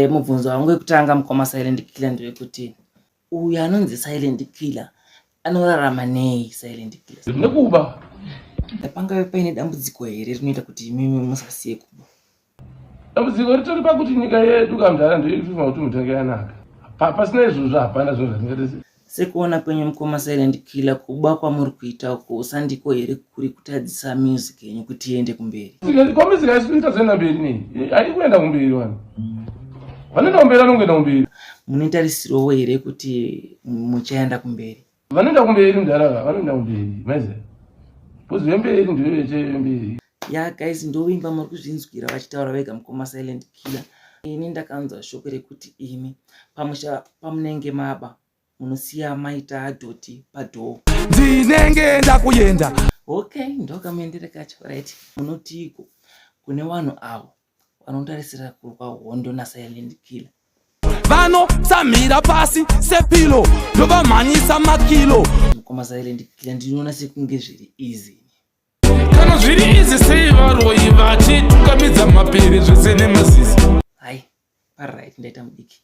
Mubvunzo wangu wekutanga mukoma silent killer ndewekuti uyu anonzi silent killer anorarama nei silent killer? Nekuba. Pangave paine dambudziko here rinoita kuti imimi musasiye kuba? Dambudziko ritori pakuti nyika yedu kamudhara ndoifima kuti mutenga yanaka. Pasina izvozvo hapana zvinhu zvatingatese. Sekuona kwenyu mukoma silent killer, kuba kwamuri kuita uko usandiko here kuri kutadzisa music yenyu kuti iende kumberi? Komisi haisi kuita zvoenda mberi nei? Haikuenda kumberi vanhu. Vanoenda kumberi vanongoenda kumberi. Munotarisirwa here kuti muchaenda kumberi? Vanoenda kumberi mudhara, vanoenda kumberi. Maize. Bhuzi vemberi ndiyo vechemberi. Ya guys, ndovimba muri kuzvinzwira vachitaura vega mukoma silent killer. Ini ndakanzwa shoko rekuti imi pamusha pamunenge maba munosiya maita adhoti padhoo. Ndinenge ndakuyenda. Okay, ndokamuendere kacho, right? Munotiko kune vanhu avo vanotarisira kurwa hondo na silent killer. Vano samira pasi sepilo ndovamhanyisa makilo. Mukoma silent killer ndinoona sekunge zviri easy. Kana zviri easy sei varoi vachitukamidza mapiri zvese nemazizi? Hai, alright, ndaita mudiki.